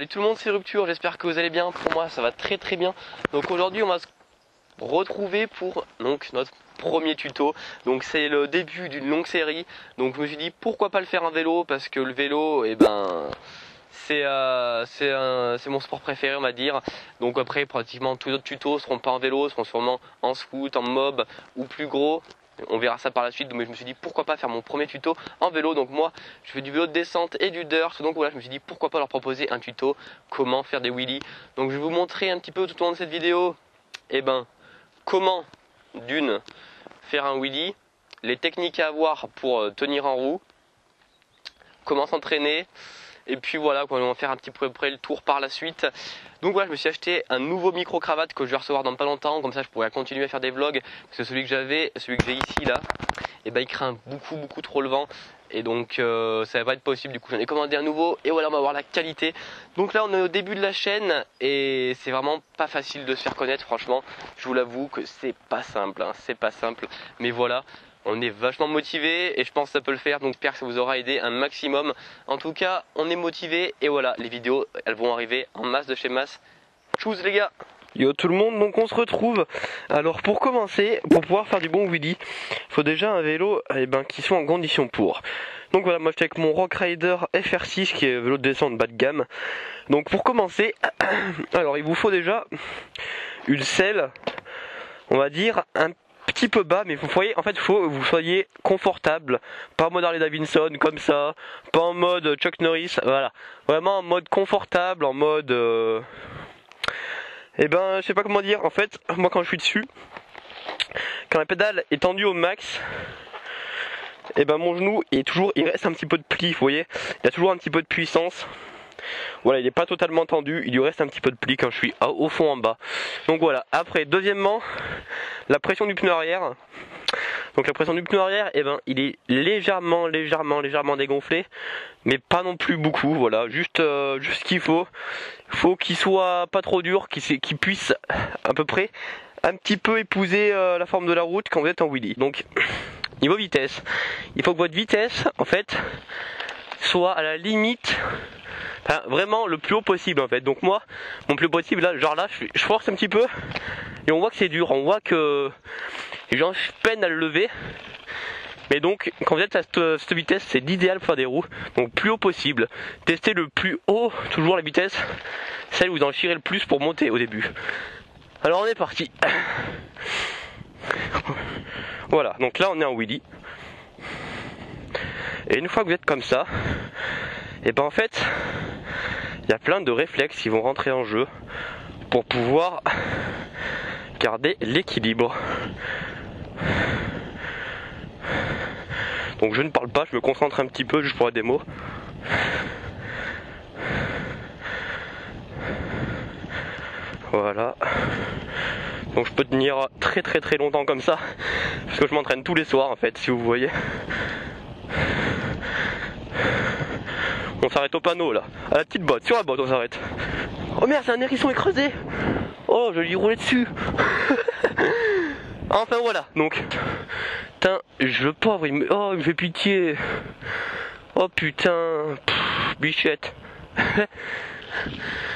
Salut tout le monde, c'est Rupture, j'espère que vous allez bien. Pour moi ça va très très bien. Donc aujourd'hui on va se retrouver pour notre premier tuto. Donc c'est le début d'une longue série. Donc je me suis dit pourquoi pas le faire en vélo, parce que le vélo c'est mon sport préféré, on va dire. Donc après pratiquement tous les autres tutos seront pas en vélo, seront sûrement en scoot, en mob ou plus gros. On verra ça par la suite, mais je me suis dit pourquoi pas faire mon premier tuto en vélo. Donc moi je fais du vélo de descente et du dirt, donc voilà, je me suis dit pourquoi pas leur proposer un tuto comment faire des wheelies. Donc je vais vous montrer un petit peu tout au long de cette vidéo comment d'une faire un wheelie, les techniques à avoir pour tenir en roue, comment s'entraîner. Et puis voilà, on va faire un petit peu près le tour par la suite. Donc voilà, je me suis acheté un nouveau micro-cravate que je vais recevoir dans pas longtemps. Comme ça, je pourrai continuer à faire des vlogs. Parce que celui que j'ai ici là, il craint beaucoup trop le vent. Et donc ça va pas être possible. Du coup, j'en ai commandé un nouveau. Et voilà, on va voir la qualité. Donc là, on est au début de la chaîne. Et c'est vraiment pas facile de se faire connaître. Franchement, je vous l'avoue que c'est pas simple. C'est pas simple. Mais voilà. On est vachement motivé et je pense que ça peut le faire, donc j'espère que ça vous aura aidé un maximum. En tout cas, on est motivé et voilà, les vidéos, elles vont arriver en masse de chez masse. Tchuss les gars! Yo tout le monde, donc on se retrouve. Alors pour commencer, pour pouvoir faire du bon wheelie, il faut déjà un vélo qui soit en condition pour. Donc voilà, moi j'étais avec mon Rock Rider FR6 qui est un vélo de descente bas de gamme. Donc pour commencer, alors il vous faut déjà une selle, on va dire un petit peu bas, mais vous voyez, en fait il faut que vous soyez confortable, pas en mode Harley Davidson comme ça, pas en mode Chuck Norris, voilà, vraiment en mode confortable, en mode je sais pas comment dire. En fait moi quand je suis dessus, quand la pédale est tendue au max, mon genou il reste un petit peu de pli, vous voyez, il y a toujours un petit peu de puissance. Voilà, il n'est pas totalement tendu, il lui reste un petit peu de pli quand je suis au fond en bas. Donc voilà, après deuxièmement, la pression du pneu arrière. Donc la pression du pneu arrière, il est légèrement dégonflé, mais pas non plus beaucoup, voilà, juste ce qu'il faut. Il faut qu'il soit pas trop dur, qu'il puisse à peu près un petit peu épouser la forme de la route quand vous êtes en wheelie. Donc niveau vitesse, il faut que votre vitesse en fait soit à la limite, vraiment le plus haut possible en fait. Donc moi, mon plus haut possible là, je force un petit peu et on voit que c'est dur, on voit que je peine à le lever. Mais donc quand vous êtes à cette vitesse, c'est l'idéal pour faire des roues. Donc plus haut possible, testez le plus haut, toujours la vitesse, celle où vous en tirez le plus pour monter au début. Alors on est parti. Voilà, donc là on est en wheelie. Et une fois que vous êtes comme ça, en fait il y a plein de réflexes qui vont rentrer en jeu pour pouvoir garder l'équilibre. Donc je ne parle pas, je me concentre un petit peu juste pour la démo. Voilà. Donc je peux tenir très longtemps comme ça, parce que je m'entraîne tous les soirs en fait, si vous voyez. On s'arrête au panneau là, à la petite botte, sur la botte on s'arrête. Oh merde, c'est un hérisson écrasé. Oh, je lui roulais dessus. Enfin voilà, donc putain, le pauvre, il me fait pitié. Oh putain, bichette.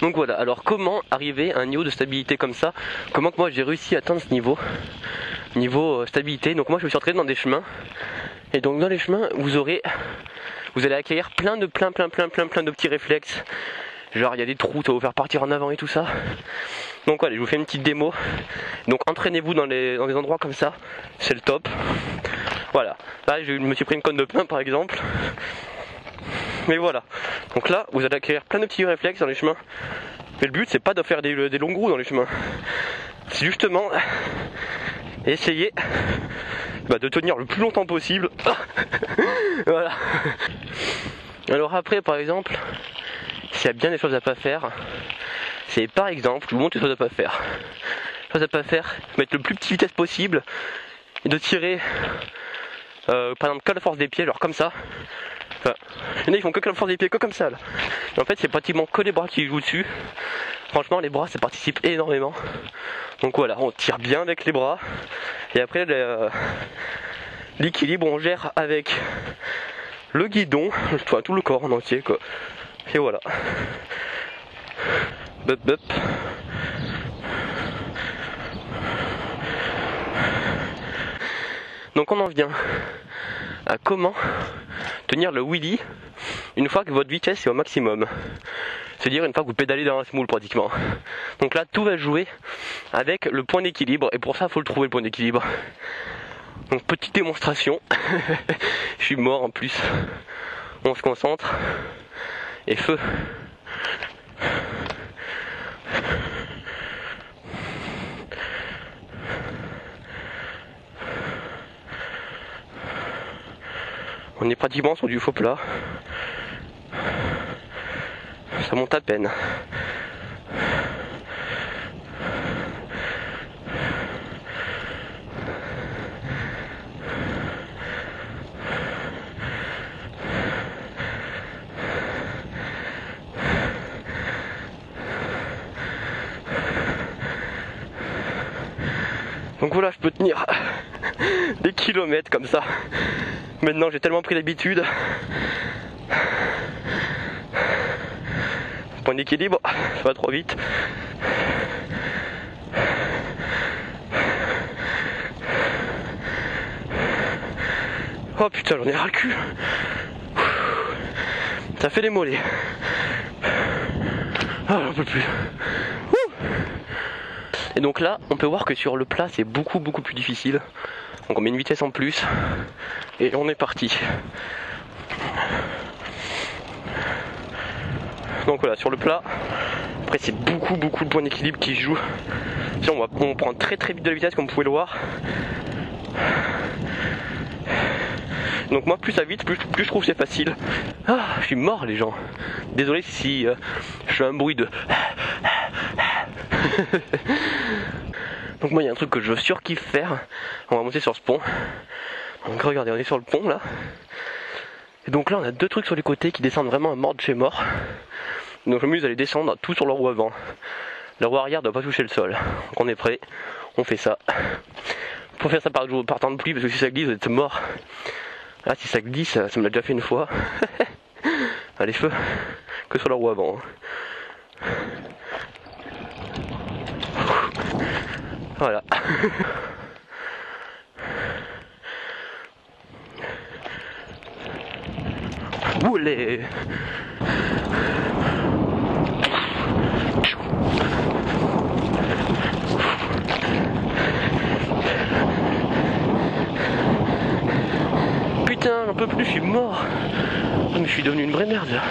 Donc voilà, alors comment arriver à un niveau de stabilité comme ça? Comment que moi j'ai réussi à atteindre ce niveau stabilité? Donc moi je me suis entraîné dans des chemins. Et donc dans les chemins, vous allez acquérir plein de petits réflexes. Genre il y a des trous, ça va vous faire partir en avant et tout ça. Donc voilà, je vous fais une petite démo. Donc entraînez-vous dans des endroits comme ça, c'est le top. Voilà, là je me suis pris une conne de pneus par exemple. Mais voilà, donc là vous allez acquérir plein de petits réflexes dans les chemins. Mais le but c'est pas de faire des longues roues dans les chemins. C'est justement essayer de tenir le plus longtemps possible. Voilà. Alors après par exemple, s'il y a bien des choses à pas faire, c'est par exemple, je vous montre les choses à pas faire. Les choses à pas faire, mettre le plus petite vitesse possible et de tirer par exemple que la force des pieds, genre comme ça. Enfin, il y en a, ils font que la force des pieds, que comme ça là. Et en fait c'est pratiquement que les bras qui jouent dessus. Franchement les bras ça participe énormément. Donc voilà, on tire bien avec les bras. Et après l'équilibre on gère avec le guidon, tout le corps en entier quoi. Et voilà. Bup, bup. Donc on en vient à comment tenir le wheelie une fois que votre vitesse est au maximum. C'est-à-dire une fois que vous pédalez dans un smooth pratiquement. Donc là tout va jouer avec le point d'équilibre et pour ça il faut le trouver le point d'équilibre. Donc petite démonstration. Je suis mort en plus. On se concentre. Et feu. On est pratiquement sur du faux plat. Ça monte à peine. Donc voilà, je peux tenir des kilomètres comme ça. Maintenant j'ai tellement pris l'habitude. Point d'équilibre, ça va trop vite. Oh putain, j'en ai ras le cul. Ça fait les mollets. Ah, j'en peux plus. Et donc là, on peut voir que sur le plat, c'est beaucoup plus difficile. Donc on met une vitesse en plus. Et on est parti. Donc voilà, sur le plat, après c'est beaucoup de points d'équilibre qui jouent. On prend très vite de la vitesse comme vous pouvez le voir. Donc moi plus ça vite, plus je trouve c'est facile. Ah, je suis mort les gens. Désolé si je fais un bruit de... Donc moi il y a un truc que je surkiffe faire. On va monter sur ce pont. Donc regardez, on est sur le pont là. Et donc là on a deux trucs sur les côtés qui descendent vraiment à mort de chez mort. Donc je m'amuse à les descendre tout sur leur roue avant. La roue arrière doit pas toucher le sol. Donc on est prêt, on fait ça. Faut faire ça par temps de pluie parce que si ça glisse vous êtes mort. Là si ça glisse, ça me l'a déjà fait une fois. Allez feu, que sur la roue avant. Voilà. Oulé. Putain, j'en peux plus, je suis mort. Oh, mais je suis devenu une vraie merde là.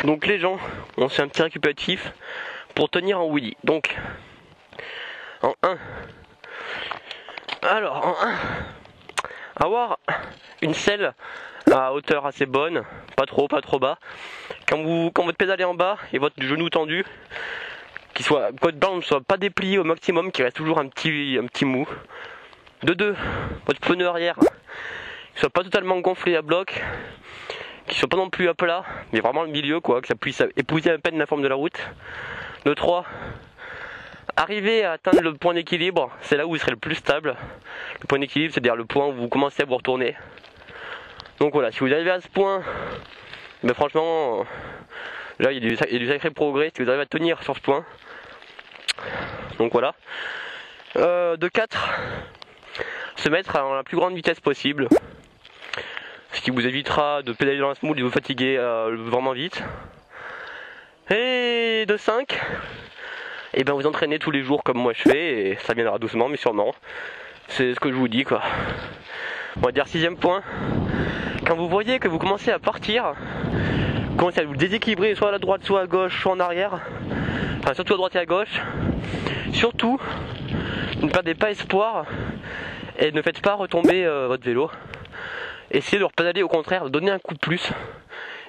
Donc les gens, on fait un petit récupératif pour tenir en wheelie. Donc, en 1. Alors, en 1, avoir une selle à hauteur assez bonne, pas trop bas. Quand votre pédale est en bas et votre genou tendu, que votre bande ne soit pas dépliée au maximum, qu'il reste toujours un petit mou. De 2, votre pneu arrière ne soit pas totalement gonflé à bloc, qu'il soit pas non plus à plat, mais vraiment le milieu quoi, que ça puisse épouser à peine la forme de la route. De 3, arriver à atteindre le point d'équilibre, c'est là où vous serez le plus stable. Le point d'équilibre, c'est-à-dire le point où vous commencez à vous retourner. Donc voilà, si vous arrivez à ce point, ben franchement, là il y a du sacré progrès si vous arrivez à tenir sur ce point. Donc voilà. De 4, se mettre à la plus grande vitesse possible. Ce qui vous évitera de pédaler dans un smooth et de vous fatiguer vraiment vite. Et de 5, et ben vous entraînez tous les jours comme moi je fais, et ça viendra doucement mais sûrement. C'est ce que je vous dis quoi. On va dire 6ème point. Quand vous voyez que vous commencez à partir, vous commencez à vous déséquilibrer soit à la droite, soit à gauche, soit en arrière, enfin surtout à droite et à gauche, surtout ne perdez pas espoir et ne faites pas retomber votre vélo. Essayez de repédaler, au contraire, donner un coup de plus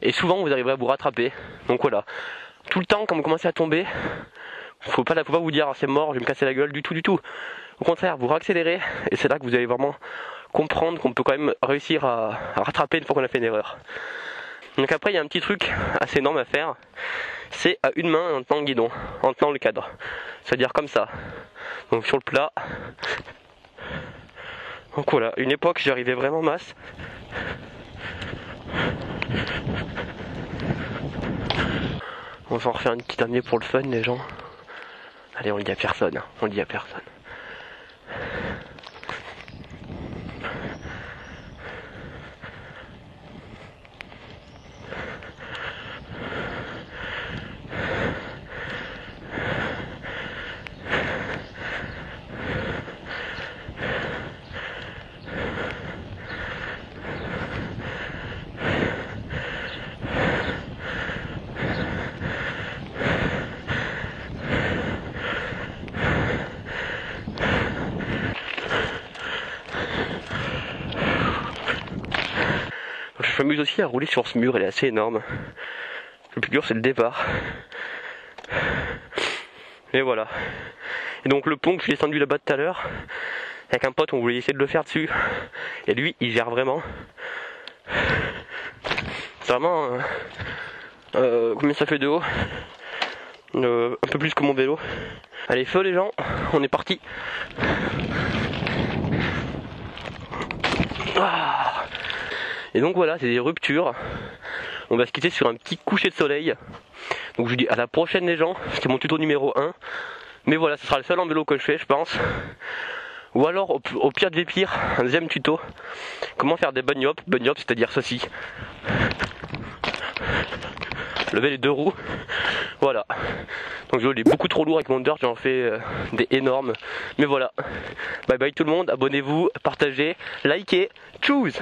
et souvent vous arriverez à vous rattraper. Donc voilà, tout le temps quand vous commencez à tomber, faut pas vous dire c'est mort, je vais me casser la gueule, du tout. Au contraire, vous réaccélérez et c'est là que vous allez vraiment comprendre qu'on peut quand même réussir à rattraper une fois qu'on a fait une erreur. Donc après il y a un petit truc assez énorme à faire, c'est à une main en tenant le guidon, en tenant le cadre. C'est-à-dire comme ça. Donc sur le plat. Donc voilà, une époque j'y arrivais vraiment masse. On va en refaire une petite année pour le fun, les gens. Allez, on le dit à personne, hein. On le dit à personne. Je m'amuse aussi à rouler sur ce mur, il est assez énorme. Le plus dur c'est le départ. Et voilà. Et donc le pont que j'ai descendu là-bas tout à l'heure, avec un pote on voulait essayer de le faire dessus. Et lui il gère vraiment. C'est vraiment... combien ça fait de haut? Un peu plus que mon vélo. Allez feu les gens, on est parti. Ah. Et donc voilà, c'est des ruptures. On va se quitter sur un petit coucher de soleil. Donc je vous dis à la prochaine les gens. C'était mon tuto numéro 1. Mais voilà, ce sera le seul en vélo que je fais, je pense. Ou alors, au pire des pires, un deuxième tuto. Comment faire des bunny hop. Bunny hop, c'est-à-dire ceci. Lever les 2 roues. Voilà. Donc je l'ai beaucoup trop lourd avec mon dirt, j'en fais des énormes. Mais voilà. Bye bye tout le monde, abonnez-vous, partagez, likez. Tchuss.